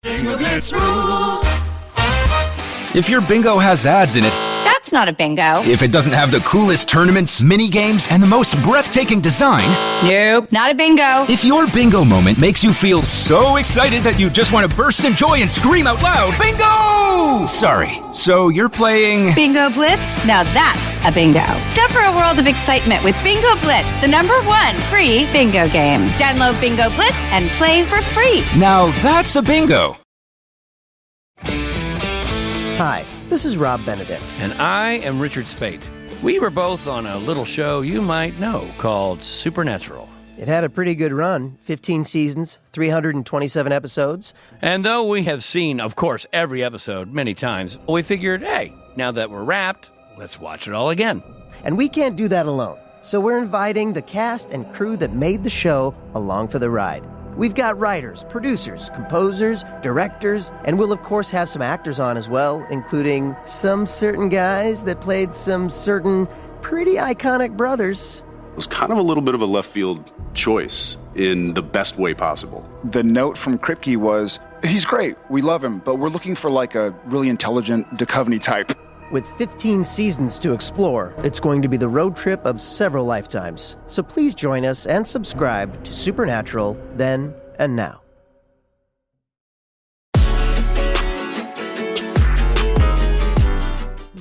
Bingo Blitz rules. If your bingo has ads in it, That's not a bingo. if it doesn't have the coolest tournaments, mini games, and the most breathtaking design, Nope, not a bingo. if your bingo moment makes you feel so excited that you just want to burst in joy and scream out loud, bingo! Sorry, so you're playing... Bingo Blitz? Now that's a bingo. Discover a world of excitement with Bingo Blitz, the #1 free bingo game. Download Bingo Blitz and play for free. Now that's a bingo. Hi, this is Rob Benedict. And I am Richard Spate. We were both on a little show you might know called Supernatural. It had a pretty good run, 15 seasons, 327 episodes. And though we have seen, of course, every episode many times, we figured, hey, now that we're wrapped, let's watch it all again. And we can't do that alone. So we're inviting the cast and crew that made the show along for the ride. We've got writers, producers, composers, directors, and we'll of course have some actors on as well, including some certain guys that played some certain pretty iconic brothers. It was kind of a little bit of a left field choice in the best way possible. The note from Kripke was, he's great, we love him, but we're looking for like a really intelligent Duchovny type. With 15 seasons to explore, it's going to be the road trip of several lifetimes. So please join us and subscribe to Supernatural Then and Now.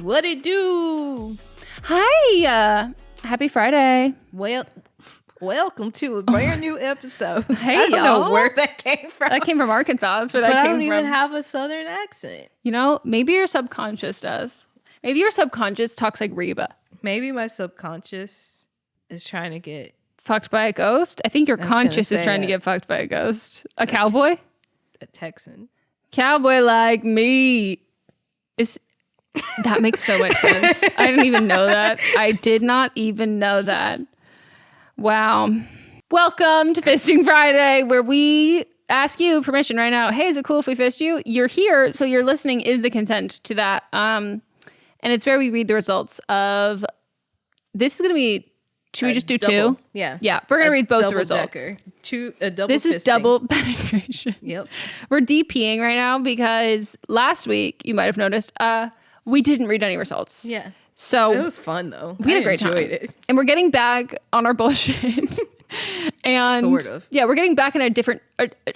What it do? Hi, happy Friday. Well, welcome to a brand new episode. Hey, I don't y'all. know where that came from. That came from Arkansas. That's where but that I came don't even from. have a southern accent. You know, maybe your subconscious does. Maybe your subconscious talks like Reba. Maybe my subconscious is trying to get Fucked by a ghost? I think your I was gonna conscious is say trying to that. get fucked by a ghost. A cowboy? a Texan. Cowboy like me. That makes so much sense. I didn't even know that. I did not even know that. Wow. Welcome to Fisting Friday, where we ask you permission right now. Hey, is it cool if we fist you? You're here, so your listening is the consent to that. And it's where we read the results of... This is going to be... Should we just do double, two? Yeah. Yeah, we're going to read both the results. A double This is fisting. double penetration. Yep. We're DPing right now because last week, you might have noticed, we didn't read any results. Yeah. So It was fun, though. we had a great enjoyed time. it. And we're getting back on our bullshit. And Sort of. yeah, we're getting back in a different,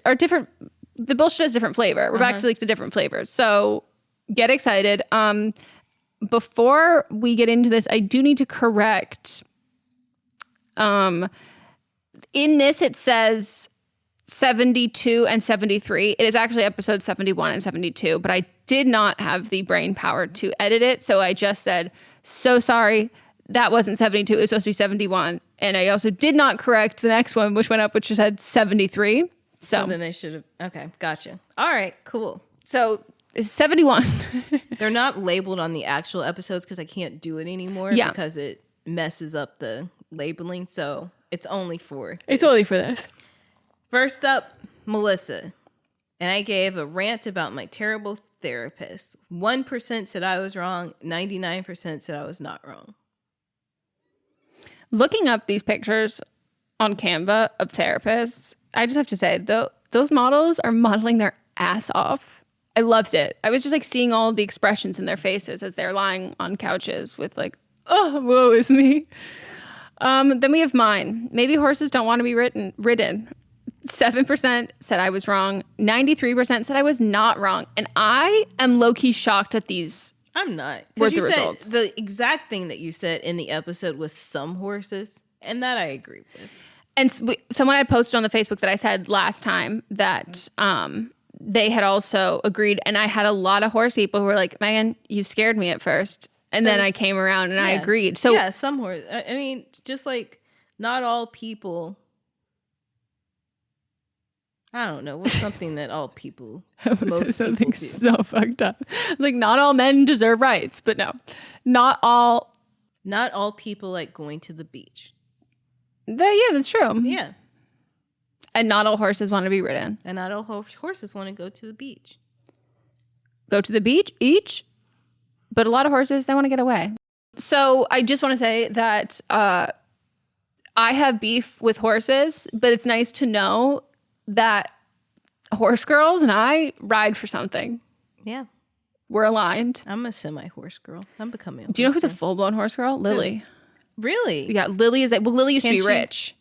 our different, the bullshit has different flavor. We're back to like the different flavors. So get excited. Before we get into this, I do need to correct, in this, it says 72 and 73. It is actually episode 71 and 72, but I did not have the brain power to edit it. So I just said, so sorry, that wasn't 72. It was supposed to be 71. And I also did not correct the next one, which went up, which just had 73. So then they should have. Okay, gotcha. All right, cool. So it's 71. They're not labeled on the actual episodes because I can't do it anymore because it messes up the labeling. So it's only for It's this. only for this. First up, Melissa. And I gave a rant about my terrible therapist. 1% said I was wrong. 99% said I was not wrong. Looking up these pictures on Canva of therapists, I just have to say, those models are modeling their ass off. I loved it. I was just like seeing all the expressions in their faces as they're lying on couches with like, oh, woe is me. Then we have mine. Maybe horses don't want to be ridden. 7% said I was wrong. 93% said I was not wrong. And I am low-key shocked at these. I'm not. With Because you the said results. the exact thing that you said in the episode was some horses. And that I agree with. And someone had posted on the Facebook that I said last time that they had also agreed. And I had a lot of horse people who were like, Megan, you scared me at first. And then I came around and I agreed. So yeah, some horse. I mean, just like not all people. I don't know. What's something that all people, most something people do? so fucked up. Like, not all men deserve rights, but no, not all. Not all people like going to the beach. Yeah, that's true. Yeah. And not all horses want to be ridden. And not all horses want to go to the beach. Go to the beach each, but a lot of horses, they want to get away. So I just want to say that I have beef with horses, but it's nice to know that horse girls and I ride for something. Yeah. We're aligned. I'm a semi-horse girl. I'm becoming Do you know who's a full-blown horse girl? Lily. Really? Yeah, Lily is. Lily used to be Can she- rich.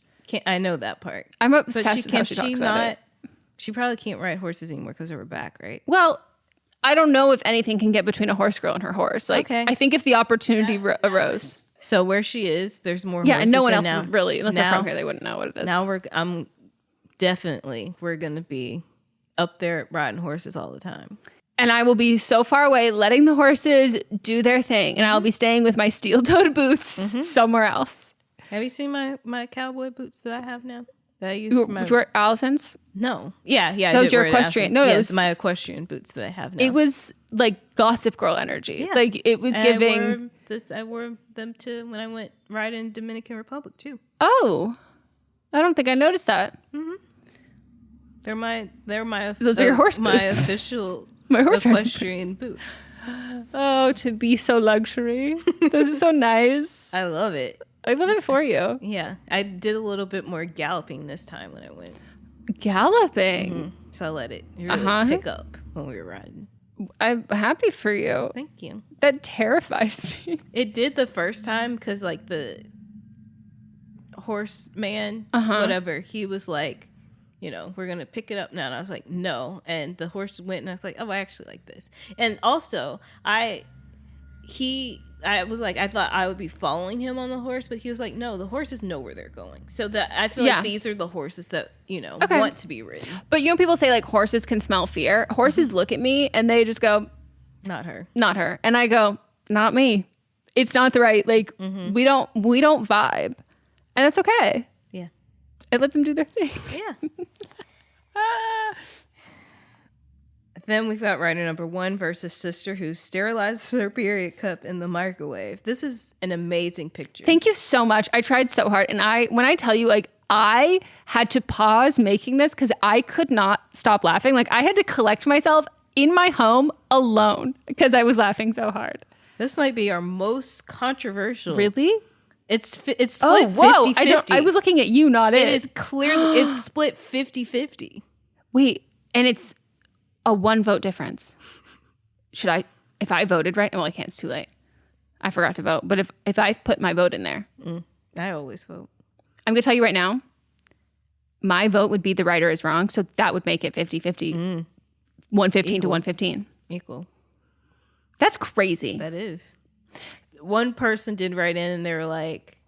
I know that part. I'm But obsessed with how she talks about it. She probably can't ride horses anymore because of her back, right? Well, I don't know if anything can get between a horse girl and her horse. Like, Okay. I think if the opportunity arose. So where she is, there's more Yeah, horses. and no one else now, would really, unless they're now- from here, they wouldn't know what it is. Now we're going to be up there riding horses all the time. And I will be so far away, letting the horses do their thing. And I'll be staying with my steel-toed boots somewhere else. Have you seen my cowboy boots that I have now? That I use for my... Which were Allison's? No. Yeah. I Those did your wear that. equestrian. No, yes, it was my equestrian boots that I have now. It was like Gossip Girl energy. Yeah. Like it was giving. I wore them to when I went riding in Dominican Republic too. Oh, I don't think I noticed that. They're my Those are your horse my boots. official My horse equestrian boots. Oh, to be so luxury. This is so nice. I love it. I love it for you. Yeah, I did a little bit more galloping this time when I went. Galloping. So I let it really pick up when we were riding. I'm happy for you. Thank you. That terrifies me. It did the first time because like the horseman, whatever, he was like, we're going to pick it up now. And I was like, no. And the horse went and I was like, oh, I actually like this. And also I was like, I thought I would be following him on the horse, but he was like, no, the horses know where they're going. So that I feel like these are the horses that, want to be ridden. But people say like horses can smell fear. Horses look at me and they just go, Not her. Not her. And I go, not me. It's not the right, we don't vibe. And that's okay. Yeah. I let them do their thing. Yeah. Then we've got rider number 1 versus sister who sterilizes her period cup in the microwave. This is an amazing picture. Thank you so much. I tried so hard. And when I tell you, I had to pause making this because I could not stop laughing. I had to collect myself in my home alone because I was laughing so hard. This might be our most controversial. Really? It's split 50-50. I was looking at you, not it. It is clearly, it's split 50-50. Wait, and it's a 1 vote difference. If I voted right? Well, I can't, it's too late. I forgot to vote. But if I put my vote in there. I always vote. I'm going to tell you right now, my vote would be the writer is wrong. So that would make it 50-50. 115 to 115. Equal. That's crazy. That is. One person did write in and they were like,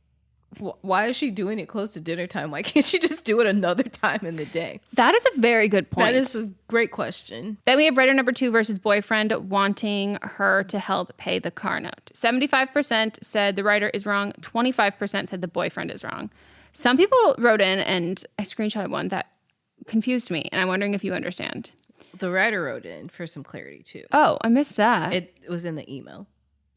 why is she doing it close to dinner time? Why can't she just do it another time in the day? That is a very good point. That is a great question. Then we have writer number 2 versus boyfriend wanting her to help pay the car note. 75% said the writer is wrong. 25% said the boyfriend is wrong. Some people wrote in, and I screenshotted one that confused me, and I'm wondering if you understand. The writer wrote in for some clarity too. Oh, I missed that. It was in the email.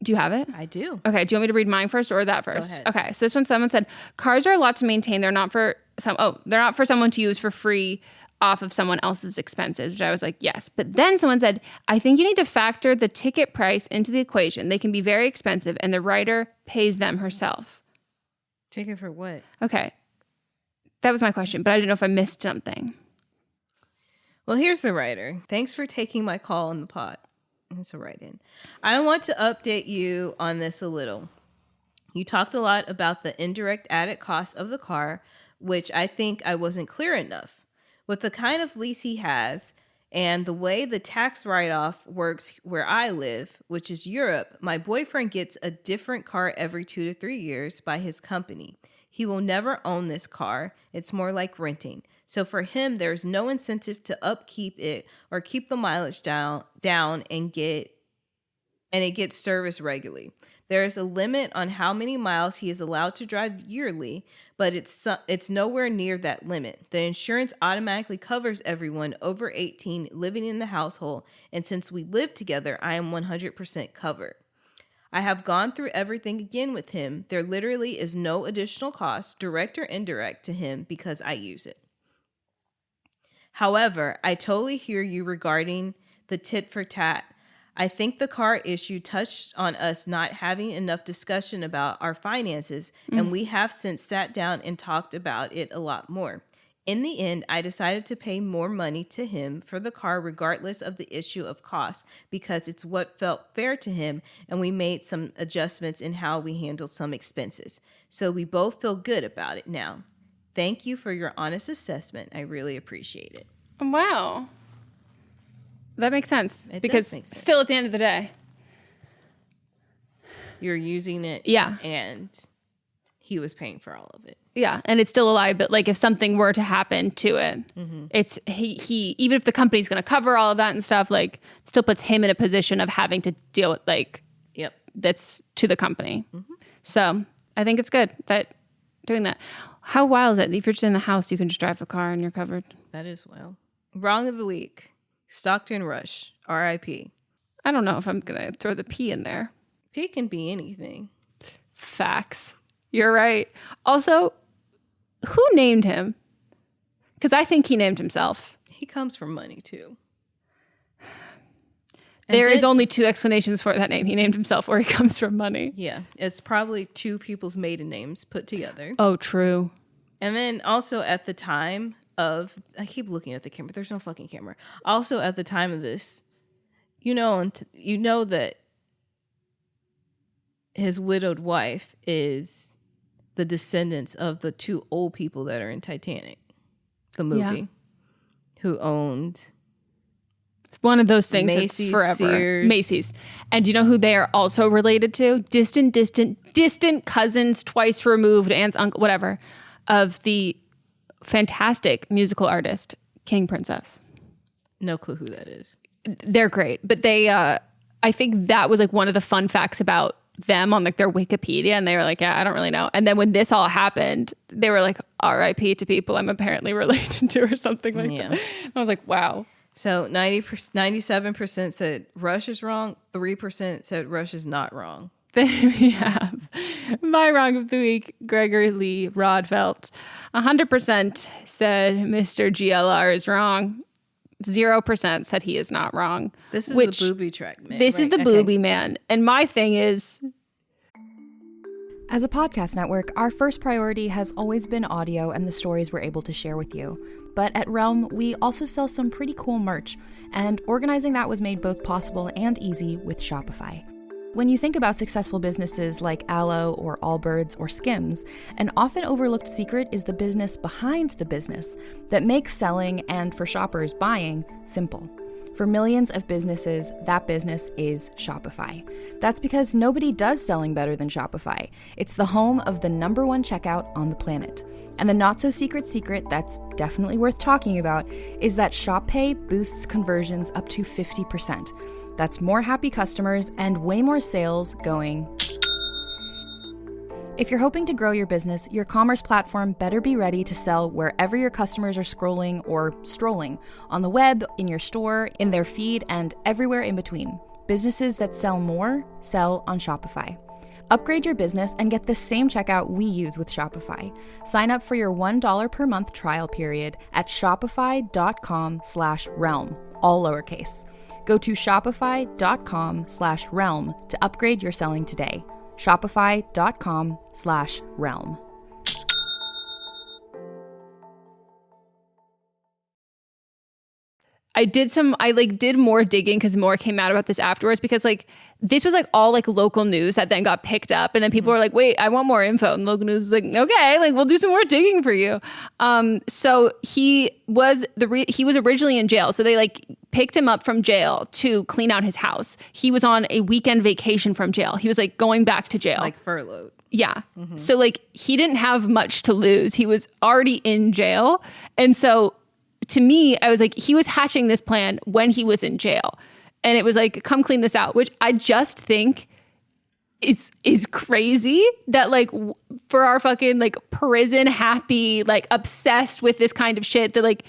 Do you have it? I do. Okay, do you want me to read mine first or that first? Go ahead. Okay, so this one, someone said, cars are a lot to maintain. They're not for someone to use for free off of someone else's expenses, which I was like, yes. But then someone said, I think you need to factor the ticket price into the equation. They can be very expensive and the writer pays them herself. Ticket for what? Okay, that was my question, but I didn't know if I missed something. Well, here's the writer. Thanks for taking my call in the pod. It's a write-in. I want to update you on this a little. You talked a lot about the indirect added cost of the car, which I think I wasn't clear enough. With the kind of lease he has and the way the tax write-off works where I live, which is Europe, my boyfriend gets a different car every 2 to 3 years by his company. He will never own this car. It's more like renting. So for him, there's no incentive to upkeep it or keep the mileage down and it gets serviced regularly. There is a limit on how many miles he is allowed to drive yearly, but it's nowhere near that limit. The insurance automatically covers everyone over 18 living in the household, and since we live together, I am 100% covered. I have gone through everything again with him. There literally is no additional cost, direct or indirect, to him because I use it. However, I totally hear you regarding the tit for tat. I think the car issue touched on us not having enough discussion about our finances, and we have since sat down and talked about it a lot more. In the end, I decided to pay more money to him for the car regardless of the issue of cost because it's what felt fair to him, and we made some adjustments in how we handled some expenses. So we both feel good about it now. Thank you for your honest assessment. I really appreciate it. Wow. That makes sense. It because does make sense. Still at the end of the day, you're using it. Yeah. And he was paying for all of it. Yeah, and it's still a liability. Like if something were to happen to it, it's he even if the company's going to cover all of that and stuff, like it still puts him in a position of having to deal with that's to the company. So I think it's good that doing that. How wild is it? If you're just in the house, you can just drive the car and you're covered. That is wild. Wrong of the week. Stockton Rush. R.I.P. I don't know if I'm going to throw the P in there. P can be anything. Facts. You're right. Also, who named him? Because I think he named himself. He comes from money, too. There is only two explanations for that name. He named himself or he comes from money. Yeah. It's probably two people's maiden names put together. Oh, true. And then also at the time of... I keep looking at the camera. There's no fucking camera. Also at the time of this, you know that his widowed wife is the descendants of the two old people that are in Titanic, the movie, who owned one of those things Macy's, that's forever. Sears. Macy's. And do you know who they are also related to? Distant cousins, twice removed, aunts, uncle, whatever, of the fantastic musical artist, King Princess. No clue who that is. They're great. But they, I think that was like one of the fun facts about them on like their Wikipedia, and they were like, yeah, I don't really know. And then when this all happened, they were like, RIP to people I'm apparently related to or something like that. I was like, wow. So 97% said Rush is wrong. 3% said Rush is not wrong. Then we have my wrong of the week, Gregory Lee Rodfelt. 100% said Mr. GLR is wrong. 0% said he is not wrong. This is the booby track man. This is the booby man. And my thing is... As a podcast network, our first priority has always been audio and the stories we're able to share with you. But at Realm, we also sell some pretty cool merch, and organizing that was made both possible and easy with Shopify. When you think about successful businesses like Aloe or Allbirds or Skims, an often overlooked secret is the business behind the business that makes selling and, for shoppers, buying simple. For millions of businesses, that business is Shopify. That's because nobody does selling better than Shopify. It's the home of the #1 checkout on the planet. And the not-so-secret secret that's definitely worth talking about is that Shop Pay boosts conversions up to 50%. That's more happy customers and way more sales going. If you're hoping to grow your business, your commerce platform better be ready to sell wherever your customers are scrolling or strolling, on the web, in your store, in their feed, and everywhere in between. Businesses that sell more, sell on Shopify. Upgrade your business and get the same checkout we use with Shopify. Sign up for your $1 per month trial period at shopify.com/realm, all lowercase. Go to shopify.com/realm to upgrade your selling today. Shopify.com/realm. I did more digging because more came out about this afterwards, because like this was like all like local news that then got picked up, and then people were like, wait, I want more info, and local news was like, okay, like we'll do some more digging for you. So he was originally in jail, so they like picked him up from jail to clean out his house. He was on a weekend vacation from jail. He was like going back to jail, like furloughed. Yeah. Mm-hmm. So like he didn't have much to lose. He was already in jail, and so to me, I was like, he was hatching this plan when he was in jail. And it was like, come clean this out, which I just think is crazy that like for our fucking like prison happy, like obsessed with this kind of shit that like,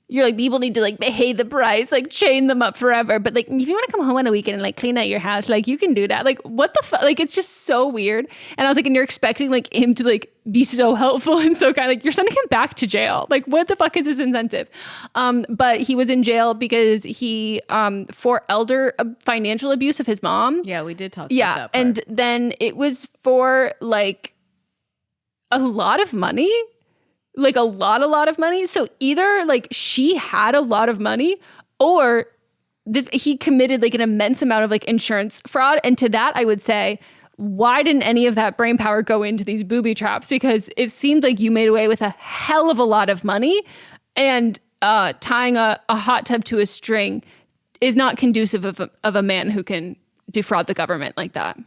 you're like, people need to like pay the price, like chain them up forever. But like, if you want to come home on a weekend and like clean out your house, like you can do that. Like what the fuck? Like, it's just so weird. And I was like, and you're expecting like him to like be so helpful and so kind of like, you're sending him back to jail. Like what the fuck is his incentive? But he was in jail because he, for elder financial abuse of his mom. Yeah, we did talk about that part. And then it was for like a lot of money. like a lot of money. So either like she had a lot of money or he committed like an immense amount of like insurance fraud. And to that, I would say, why didn't any of that brain power go into these booby traps? Because it seemed like you made away with a hell of a lot of money, and tying a hot tub to a string is not conducive of a man who can defraud the government like that.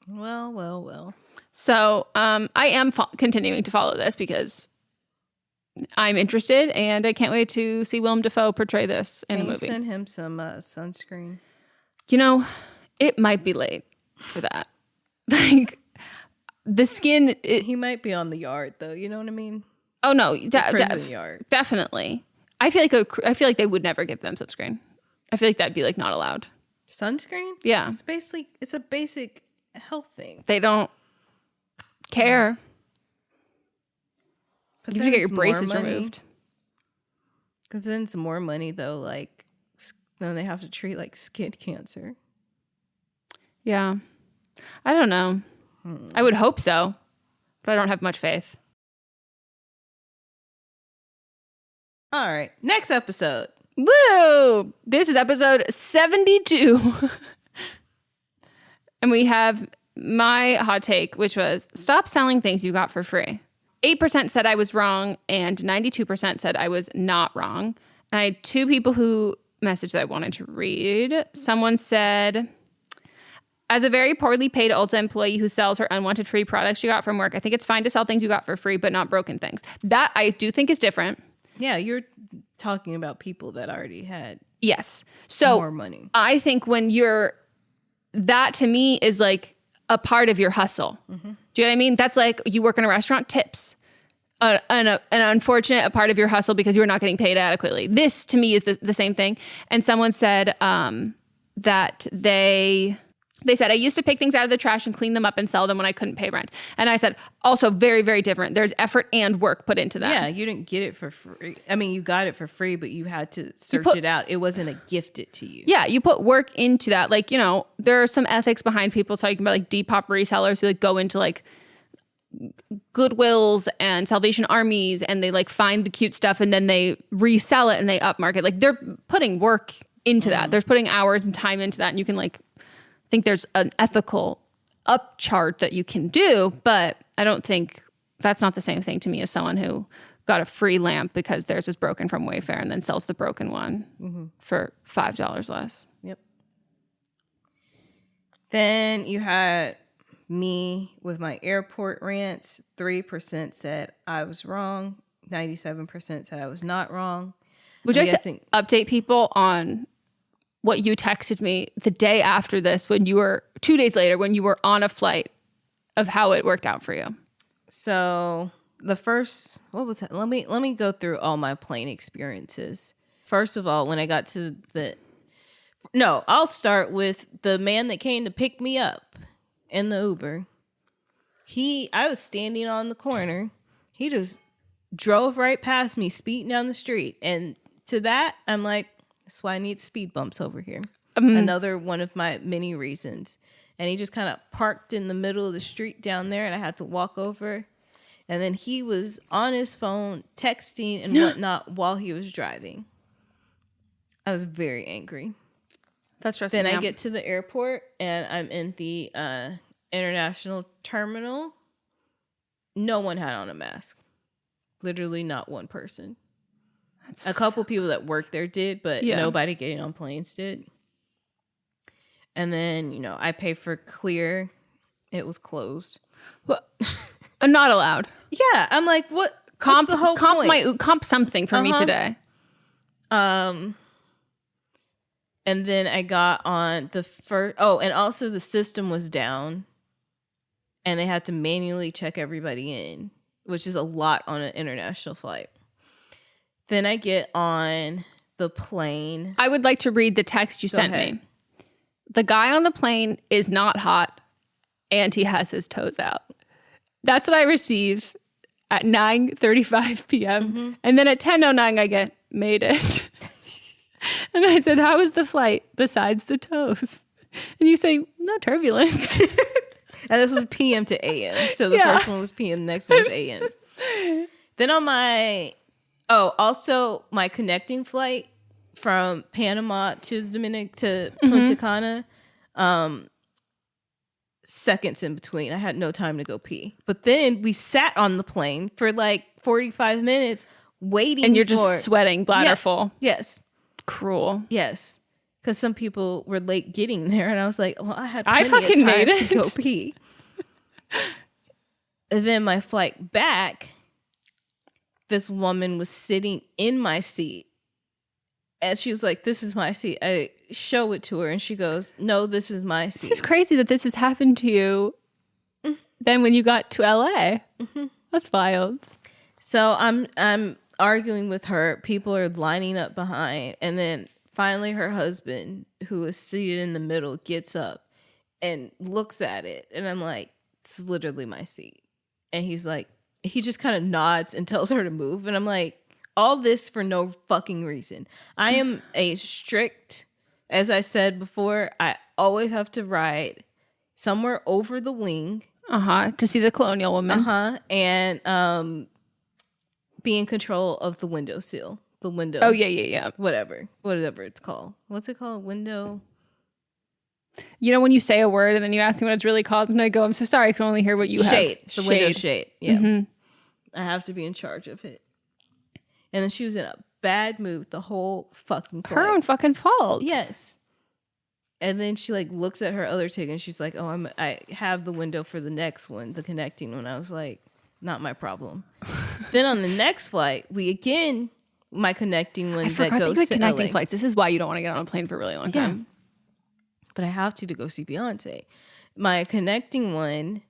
Well. So I am continuing to follow this because I'm interested, and I can't wait to see Willem Dafoe portray this in a movie. Send him some sunscreen. You know, it might be late for that. Like the skin, he might be on the yard though. You know what I mean? Oh no, prison yard. Definitely. I feel like they would never give them sunscreen. I feel like that'd be like not allowed. Sunscreen? Yeah. It's a basic health thing. They don't care. But you have to get your braces removed. Because then it's more money though. Like then they have to treat like skin cancer. Yeah. I don't know. I would hope so, but I don't have much faith. All right. Next episode. Woo! This is episode 72. And we have my hot take, which was stop selling things you got for free. 8% said I was wrong, and 92% said I was not wrong. And I had two people who messaged that I wanted to read. Someone said, as a very poorly paid Ulta employee who sells her unwanted free products she got from work, I think it's fine to sell things you got for free, but not broken things. That I do think is different. Yeah, you're talking about people that already had more money. I think that to me is like a part of your hustle. Mm-hmm. Do you know what I mean? That's like you work in a restaurant, tips. An unfortunate part of your hustle because you're not getting paid adequately. This to me is the same thing. And someone said that they said, I used to pick things out of the trash and clean them up and sell them when I couldn't pay rent. And I said, also very, very different. There's effort and work put into that. Yeah, you didn't get it for free. I mean, you got it for free, but you had to search it out. It wasn't a gifted to you. Yeah, you put work into that. Like, you know, there are some ethics behind people talking about like Depop resellers who like go into like Goodwills and Salvation Armies and they like find the cute stuff and then they resell it and they upmarket. Like they're putting work into that. They're putting hours and time into that. And you can like think there's an ethical upcharge that you can do, but I don't think that's not the same thing to me as someone who got a free lamp because theirs is broken from Wayfair and then sells the broken one for $5 less. Yep. Then you had me with my airport rants. 3% said I was wrong. 97% said I was not wrong. Would you like to update people on what you texted me the day after this when you were 2 days later when you were on a flight of how it worked out for you? So the first, what was it? Let me go through all my plane experiences. First of all, when I got to I'll start with the man that came to pick me up in the Uber. I was standing on the corner. He just drove right past me, speeding down the street. And to that, I'm like, that's why I need speed bumps over here. Another one of my many reasons. And he just kind of parked in the middle of the street down there and I had to walk over. And then he was on his phone texting and whatnot while he was driving. I was very angry. That's stressing. Then I get to the airport and I'm in the international terminal. No one had on a mask. Literally not one person. A couple people that worked there did, but nobody getting on planes did. And then, I pay for Clear. It was closed. Well, not allowed. Yeah, I'm like, what? What's the whole point? Comp something for me today. And then I got on the first. Oh, and also the system was down, and they had to manually check everybody in, which is a lot on an international flight. Then I get on the plane. I would like to read the text you sent me. The guy on the plane is not hot, and he has his toes out. That's what I receive at 9:35 p.m. Mm-hmm. And then at 10:09, I get, made it. And I said, how was the flight besides the toes? And you say, no turbulence. And this was PM to AM. So the first one was PM, next one was AM. Then on my my connecting flight from Panama to Punta Cana, seconds in between. I had no time to go pee. But then we sat on the plane for like 45 minutes waiting. And you're just sweating, bladder full. Yes. Cruel. Yes. Because some people were late getting there, and I was like, well, I had I plenty fucking of time made it. to go pee. And then my flight back, this woman was sitting in my seat. And she was like, this is my seat. I show it to her, and she goes, no, this is my seat. This is crazy that this has happened to you then when you got to LA. Mm-hmm. That's wild. So I'm arguing with her. People are lining up behind. And then finally her husband, who is seated in the middle, gets up and looks at it. And I'm like, this is literally my seat. And he's like, he just kind of nods and tells her to move. And I'm like, all this for no fucking reason. I am a strict, as I said before, I always have to ride somewhere over the wing. To see the colonial woman. And be in control of the windowsill. The window. Oh, yeah. Whatever it's called. What's it called? Window. You know when you say a word and then you ask me what it's really called, and I go, I'm so sorry, I can only hear what you have. The window shade. Yeah. Mm-hmm. I have to be in charge of it. And then she was in a bad mood the whole fucking flight. Her own fucking fault. Yes. And then she like looks at her other ticket and she's like, oh, I have the window for the next one, the connecting one. I was like, not my problem. Then on the next flight, my connecting one I forgot that you had connecting flights. This is why you don't want to get on a plane for a really long time. But I have to go see Beyonce. My connecting one,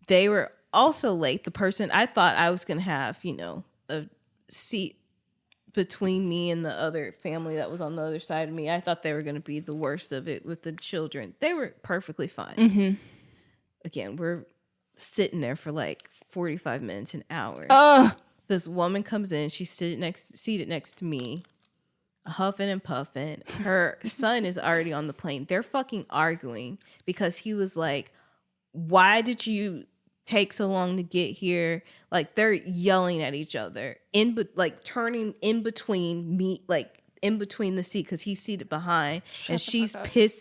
they were also late. The person, I thought I was going to have, a seat between me and the other family that was on the other side of me. I thought they were going to be the worst of it with the children. They were perfectly fine. Mm-hmm. Again, we're sitting there for like 45 minutes, an hour. This woman comes in. She's seated next to me, huffing and puffing. Her son is already on the plane. They're fucking arguing because he was like, why did you take so long to get here? Like, they're yelling at each other turning in between me, like in between the seat, because he's seated behind. And she's pissed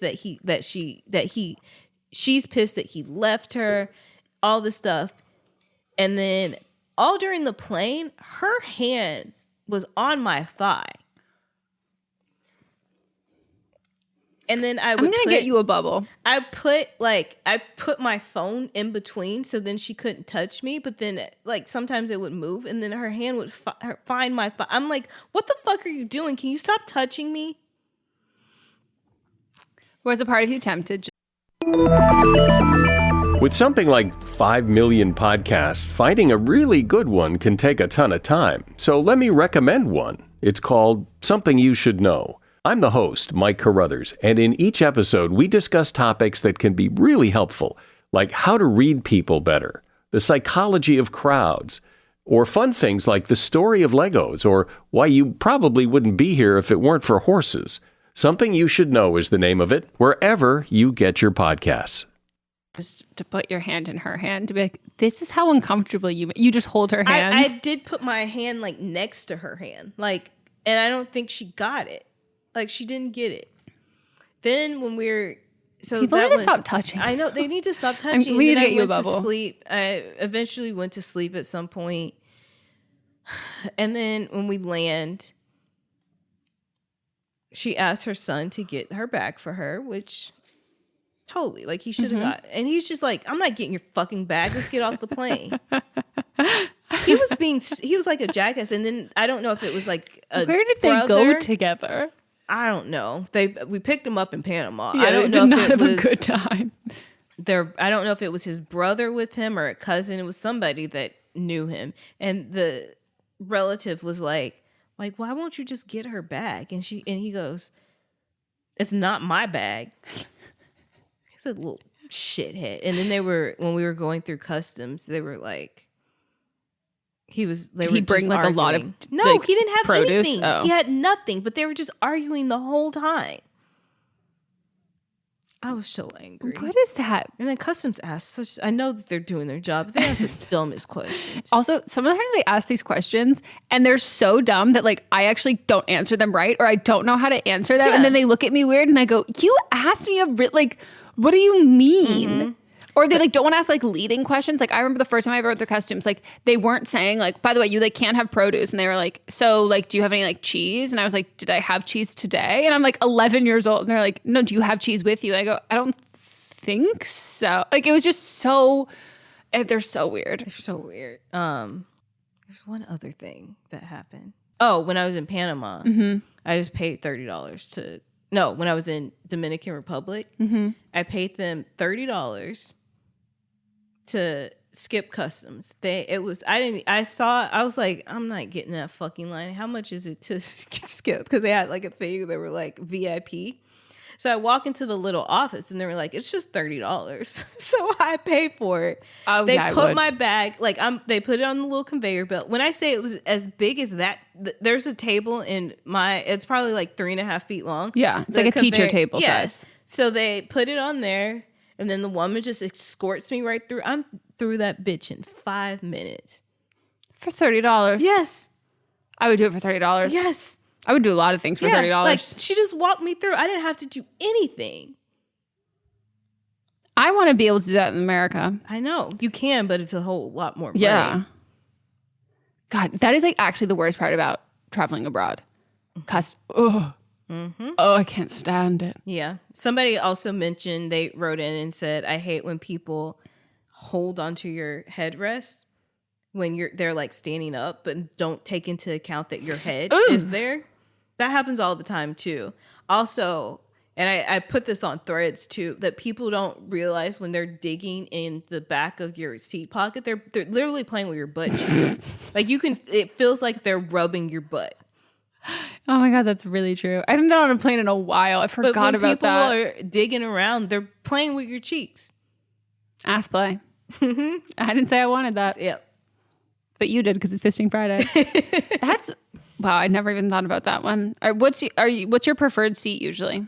she's pissed that he left her, all this stuff. And then all during the plane, her hand was on my thigh. And then I'm gonna get you a bubble. I put my phone in between so then she couldn't touch me. But then like sometimes it would move and then her hand would find my thigh. I'm like, what the fuck are you doing? Can you stop touching me? Was a part of you tempted? With something like 5 million podcasts, finding a really good one can take a ton of time. So let me recommend one. It's called Something You Should Know. I'm the host, Mike Carruthers, and in each episode, we discuss topics that can be really helpful, like how to read people better, the psychology of crowds, or fun things like the story of Legos, or why you probably wouldn't be here if it weren't for horses. Something You Should Know is the name of it, wherever you get your podcasts. Just to put your hand in her hand, to be like, this is how uncomfortable you just hold her hand. I did put my hand like next to her hand, like, and I don't think she got it. Like, she didn't get it. Then when people need to stop touching. I know they need to stop touching. We need to get you a bubble. bubble. To sleep. I eventually went to sleep at some point, and then when we land, she asked her son to get her bag for her, which totally, like, he should have got. And he's just like, I'm not getting your fucking bag. Let's get off the plane. He was like a jackass. And then I don't know if it was like where did they go together? I don't know. We picked him up in Panama. Yeah, I don't know if it was a good time. I don't know if it was his brother with him or a cousin. It was somebody that knew him. And the relative was like, why won't you just get her bag? And he goes, it's not my bag. He's a little shithead. And then when we were going through customs, they were like, Did he bring like arguing. A lot of no, he didn't have produce? Anything. Oh. He had nothing, but they were just arguing the whole time. I was so angry. What is that? And then customs asked, I know that they're doing their job, but they ask the dumbest questions. Also, sometimes they ask these questions and they're so dumb that like I actually don't answer them right, or I don't know how to answer them. Yeah. And then they look at me weird and I go, you asked me like, what do you mean? Mm-hmm. Or they like don't want to ask like leading questions. Like I remember the first time I ever went through customs, like they weren't saying like, by the way, you like can't have produce. And they were like, so like, do you have any like cheese? And I was like, did I have cheese today? And I'm like 11 years old. And they're like, no, do you have cheese with you? And I go, I don't think so. Like it was just so, they're so weird. They're so weird. There's one other thing that happened. Oh, when I was in Panama, I just paid $30 when I was in Dominican Republic, I paid them $30 to skip customs. I was like, I'm not getting that fucking line. How much is it to skip? Because they had like a thing that were like VIP. So I walk into the little office and they were like, it's just $30. So I paid for it. Oh, they put my bag, they put it on the little conveyor belt. When I say it was as big as that, there's a table it's probably like 3.5 feet long. Yeah. It's like a teacher table size. So they put it on there and then the woman just escorts me right through. I'm through that bitch in 5 minutes. For $30? Yes. I would do it for $30. Yes. I would do a lot of things for $30. Like she just walked me through. I didn't have to do anything. I want to be able to do that in America. I know. You can, but it's a whole lot more money. Yeah. God, that is like actually the worst part about traveling abroad. Oh, I can't stand it. Yeah. Somebody also mentioned, they wrote in and said, I hate when people hold onto your headrest when they're like standing up, but don't take into account that your head is there. That happens all the time too. Also, and I put this on Threads too, that people don't realize when they're digging in the back of your seat pocket, they're literally playing with your butt cheeks. Like it feels like they're rubbing your butt. Oh my God, that's really true. I haven't been on a plane in a while. I forgot about that. People are digging around, they're playing with your cheeks. Ass play. I didn't say I wanted that. Yep. But you did because it's Fisting Friday. Wow, I never even thought about that one. What's your preferred seat usually?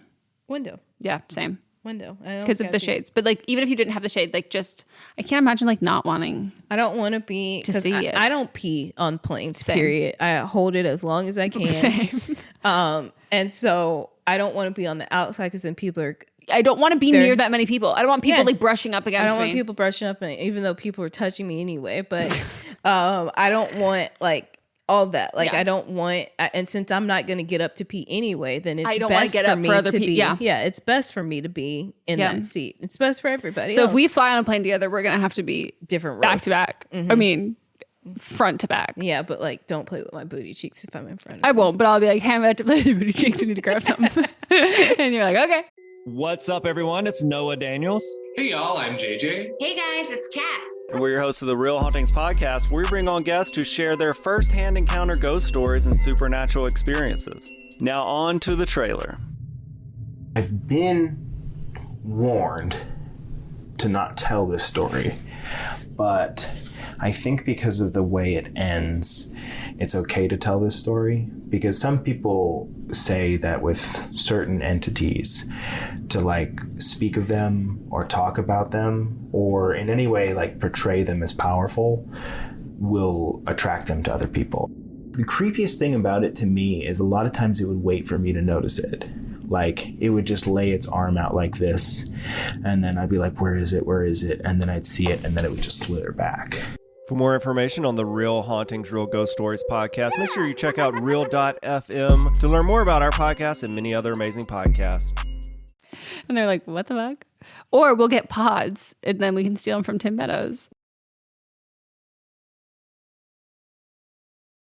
Window. Yeah, same. Window. Because of the shades. But like even if you didn't have the shade, like just I can't imagine like not wanting. I don't want to see it. I don't pee on planes. Same. Period. I hold it as long as I can. Same. And so I don't want to be on the outside because then people are. I don't want to be near that many people. I don't want people like brushing up against me. I don't want people brushing up, even though people are touching me anyway. But I don't want like all that. Like I don't want, and since I'm not going to get up to pee anyway, then it's best for me to be. Yeah, it's best for me to be in that seat. It's best for everybody. So if we fly on a plane together, we're going to have to be different back to back. Mm-hmm. I mean, front to back. Yeah, but like, don't play with my booty cheeks if I'm in front of I won't, but I'll be like, hey, I'm about to play with your booty cheeks. You need to grab something. And you're like, okay. What's up, everyone? It's Noah Daniels. Hey, y'all. I'm JJ. Hey, guys. It's Kat. And we're your hosts of the Real Hauntings podcast, where we bring on guests who share their first-hand encounter ghost stories and supernatural experiences. Now on to the trailer. I've been warned to not tell this story, but I think because of the way it ends, it's okay to tell this story, because some people say that with certain entities, to like speak of them or talk about them or in any way like portray them as powerful will attract them to other people. The creepiest thing about it to me is a lot of times it would wait for me to notice it. Like it would just lay its arm out like this, and then I'd be like, where is it? Where is it? And then I'd see it, and then it would just slither back. For more information on the Real Hauntings, Real Ghost Stories podcast, make sure you check out real.fm to learn more about our podcast and many other amazing podcasts. And they're like, what the fuck? Or we'll get pods, and then we can steal them from Tim Meadows.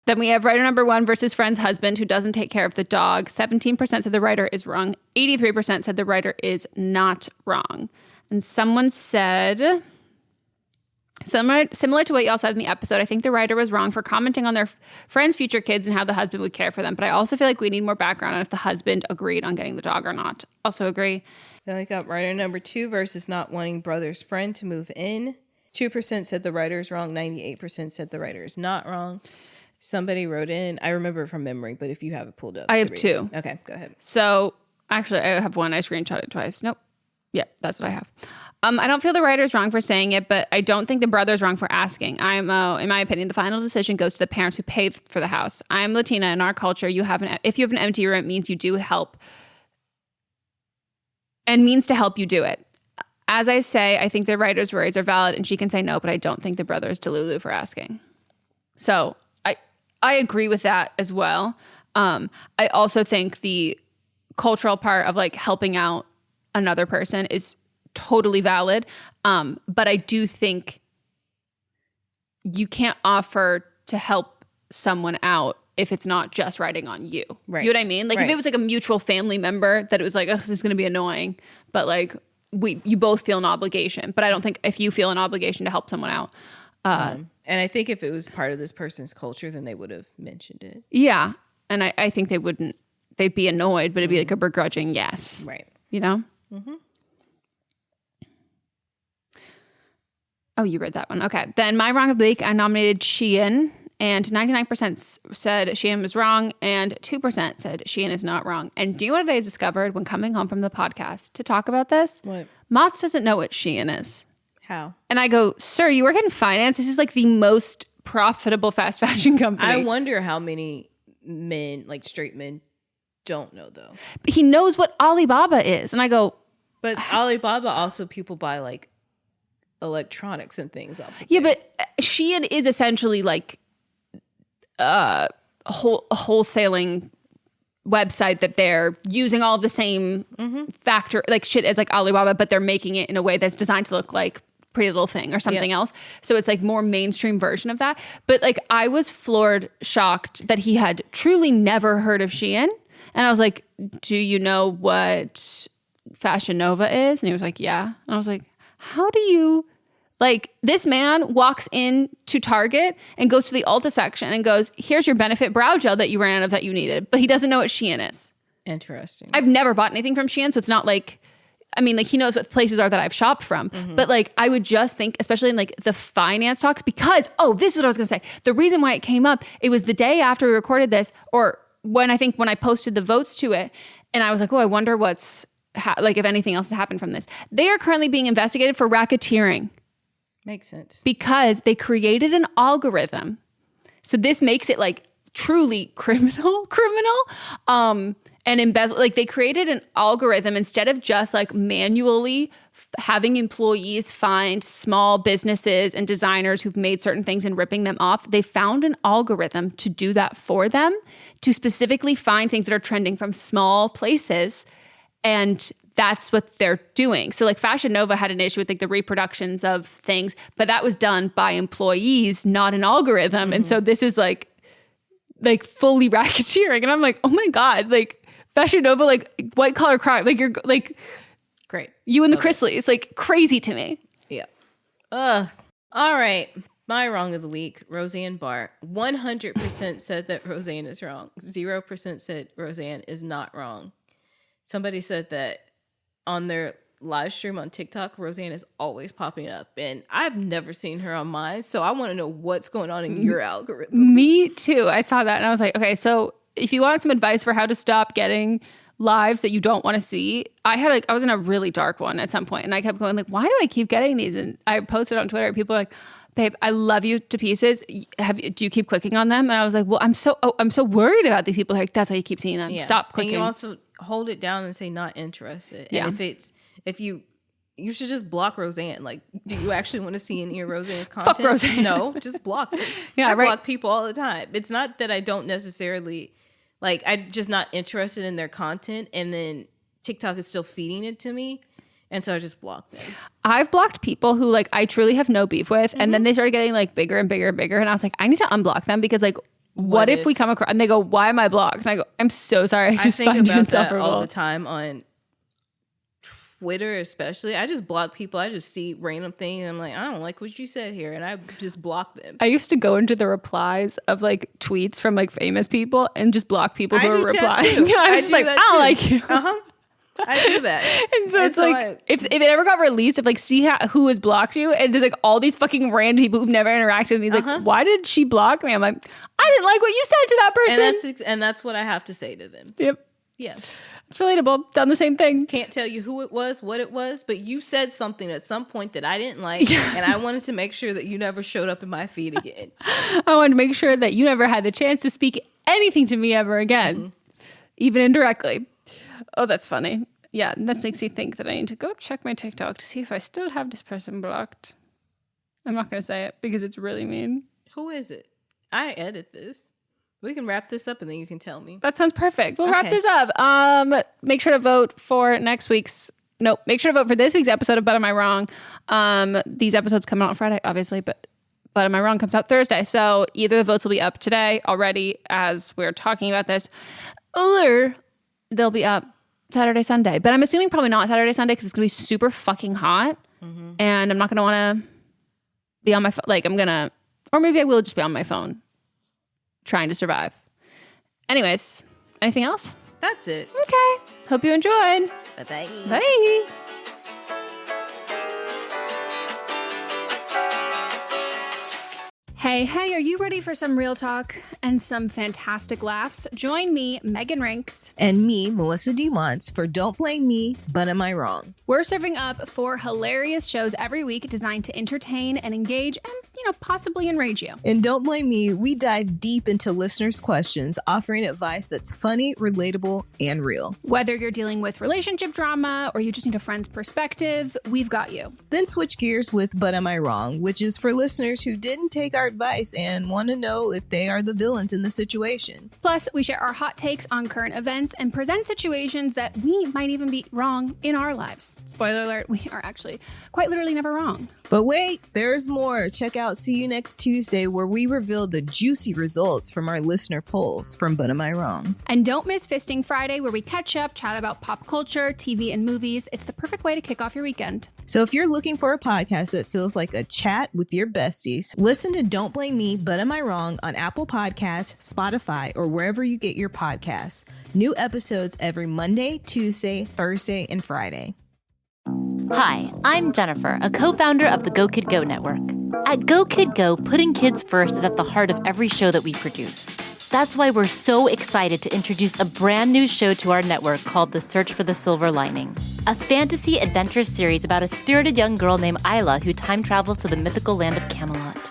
Then we have writer number 1 versus friend's husband who doesn't take care of the dog. 17% said the writer is wrong. 83% said the writer is not wrong. And someone said, similar to what y'all said in the episode, I think the writer was wrong for commenting on their friend's future kids and how the husband would care for them. But I also feel like we need more background on if the husband agreed on getting the dog or not. Also agree. Then we got writer number 2 versus not wanting brother's friend to move in. 2% said the writer is wrong. 98% said the writer is not wrong. Somebody wrote in, I remember from memory, but if you have it pulled up. I have 2. Okay, go ahead. So actually, I have one. I screenshot it twice. Nope. Yeah, that's what I have. I don't feel the writer's wrong for saying it, but I don't think the brother's wrong for asking. In my opinion, the final decision goes to the parents who paid for the house. I am Latina. In our culture, if you have an empty room, it means you do help and means to help you do it. As I say, I think the writer's worries are valid and she can say no, but I don't think the brother is delulu for asking. So I agree with that as well. I also think the cultural part of like helping out another person is totally valid. But I do think you can't offer to help someone out if it's not just riding on you. Right. You know what I mean? Like if it was like a mutual family member that it was like, oh, this is going to be annoying, but like you both feel an obligation. But I don't think if you feel an obligation to help someone out. And I think if it was part of this person's culture, then they would have mentioned it. Yeah. And I think they'd be annoyed, but it'd be like a begrudging yes. Right. You know? Mm-hmm. Oh, you read that one. Okay. Then my wrong of the week, I nominated Sheehan, and 99% said Sheehan was wrong, and 2% said Sheehan is not wrong. And do you know what I discovered when coming home from the podcast to talk about this? What? Mott's doesn't know what Sheehan is. How? And I go, sir, you work in finance. This is like the most profitable fast fashion company. I wonder how many men, like straight men, don't know though. But he knows what Alibaba is. And I go, but Alibaba also people buy like electronics and things off of yeah, but Shein is essentially like a wholesaling website that they're using all of the same factor like shit as like Alibaba, but they're making it in a way that's designed to look like Pretty Little Thing or something else. So it's like more mainstream version of that. But like I was floored, shocked that he had truly never heard of Shein. And I was like, do you know what Fashion Nova is? And he was like, yeah. And I was like, how do you... Like, this man walks into Target and goes to the Ulta section and goes, here's your Benefit brow gel that you ran out of that you needed. But he doesn't know what Shein is. Interesting. I've never bought anything from Shein, so it's not like... I mean, like, he knows what places are that I've shopped from. But, like, I would just think, especially in, like, the finance talks, because... Oh, this is what I was going to say. The reason why it came up, it was the day after we recorded this, or when I posted the votes to it, and I was like, oh, I wonder what's... like, if anything else has happened from this. They are currently being investigated for racketeering. Makes sense. Because they created an algorithm. So this makes it like truly criminal. And embezzle, like they created an algorithm instead of just like manually having employees find small businesses and designers who've made certain things and ripping them off. They found an algorithm to do that for them, to specifically find things that are trending from small places. And that's what they're doing. So like Fashion Nova had an issue with like the reproductions of things, but that was done by employees, not an algorithm. And so this is like fully racketeering. And I'm like, oh my God, like Fashion Nova, like white collar crime, like you're like, great. You and the Chrisleys, like crazy to me. Yeah. All right. My wrong of the week, Roseanne Barr. 100% said that Roseanne is wrong. 0% said Roseanne is not wrong. Somebody said that on their live stream on TikTok, Roseanne is always popping up, and I've never seen her on mine, so I want to know what's going on in your algorithm. Me too. I saw that and I was like, okay, so if you want some advice for how to stop getting lives that you don't want to see, I was in a really dark one at some point, and I kept going like, why do I keep getting these? And I posted on Twitter, and people are like, babe, I love you to pieces. Do you keep clicking on them? And I was like, well, I'm so worried about these people. Like, that's why you keep seeing them. Yeah. Stop clicking. And you also hold it down and say not interested. And if you should just block Roseanne. Like, do you actually want to see any of Roseanne's content? Fuck Roseanne. No, just block her. Yeah, I block people all the time. It's not that I don't necessarily like, I'm just not interested in their content, and then TikTok is still feeding it to me. And so I just blocked them. I've blocked people who like I truly have no beef with. And then they started getting like bigger and bigger and bigger. And I was like, I need to unblock them because like, what if we come across, and they go, why am I blocked? And I go, I'm so sorry. I just think find you about that insufferable. all the time on Twitter, especially. I just block people. I just see random things. And I'm like, I don't like what you said here. And I just block them. I used to go into the replies of like tweets from like famous people and just block people who were replying. I was just like, I don't like you. I do that. And so it's like, if it ever got released, if like, see who has blocked you, and there's like all these fucking random people who've never interacted with me. He's like, why did she block me? I'm like, I didn't like what you said to that person. And that's what I have to say to them. Yep. Yes. It's relatable. Done the same thing. Can't tell you who it was, what it was, but you said something at some point that I didn't like, and I wanted to make sure that you never showed up in my feed again. I wanted to make sure that you never had the chance to speak anything to me ever again, even indirectly. Oh, that's funny. Yeah, that makes me think that I need to go check my TikTok to see if I still have this person blocked. I'm not going to say it because it's really mean. Who is it? I edit this. We can wrap this up and then you can tell me. That sounds perfect. We'll wrap this up. Make sure to vote for make sure to vote for this week's episode of But Am I Wrong? These episodes come out on Friday, obviously, but Am I Wrong comes out Thursday. So either the votes will be up today already as we're talking about this, or they'll be up Saturday, Sunday. But I'm assuming probably not Saturday, Sunday because it's going to be super fucking hot. And I'm not going to want to be on my phone. Or maybe I will just be on my phone trying to survive. Anyways, anything else? That's it. Okay. Hope you enjoyed. Bye-bye. Bye. Hey, are you ready for some real talk and some fantastic laughs? Join me, Megan Rinks. And me, Melissa DeMonts, for Don't Blame Me, But Am I Wrong? We're serving up 4 hilarious shows every week designed to entertain and engage and, possibly enrage you. In Don't Blame Me, we dive deep into listeners' questions, offering advice that's funny, relatable, and real. Whether you're dealing with relationship drama or you just need a friend's perspective, we've got you. Then switch gears with But Am I Wrong, which is for listeners who didn't take our advice and want to know if they are the villains in the situation. Plus, we share our hot takes on current events and present situations that we might even be wrong in our lives. Spoiler alert, we are actually quite literally never wrong. But wait, there's more. Check out See You Next Tuesday, where we reveal the juicy results from our listener polls from But Am I Wrong? And don't miss Fisting Friday, where we catch up, chat about pop culture, TV, and movies. It's the perfect way to kick off your weekend. So if you're looking for a podcast that feels like a chat with your besties, listen to Don't Blame Me, But Am I Wrong on Apple Podcasts, Spotify, or wherever you get your podcasts. New episodes every Monday, Tuesday, Thursday, and Friday. Hi, I'm Jennifer, a co-founder of the Go Kid Go Network. At Go Kid Go, putting kids first is at the heart of every show that we produce. That's why we're so excited to introduce a brand new show to our network called The Search for the Silver Lining, a fantasy adventure series about a spirited young girl named Isla who time travels to the mythical land of Camelot.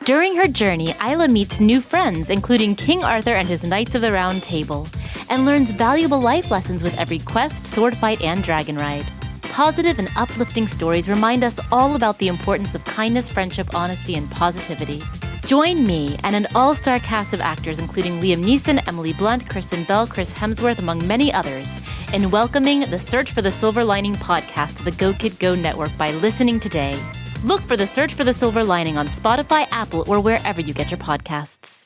During her journey, Isla meets new friends, including King Arthur and his Knights of the Round Table, and learns valuable life lessons with every quest, sword fight, and dragon ride. Positive and uplifting stories remind us all about the importance of kindness, friendship, honesty, and positivity. Join me and an all-star cast of actors including Liam Neeson, Emily Blunt, Kristen Bell, Chris Hemsworth, among many others, in welcoming the Search for the Silver Lining podcast to the Go Kid Go Network by listening today. Look for the Search for the Silver Lining on Spotify, Apple, or wherever you get your podcasts.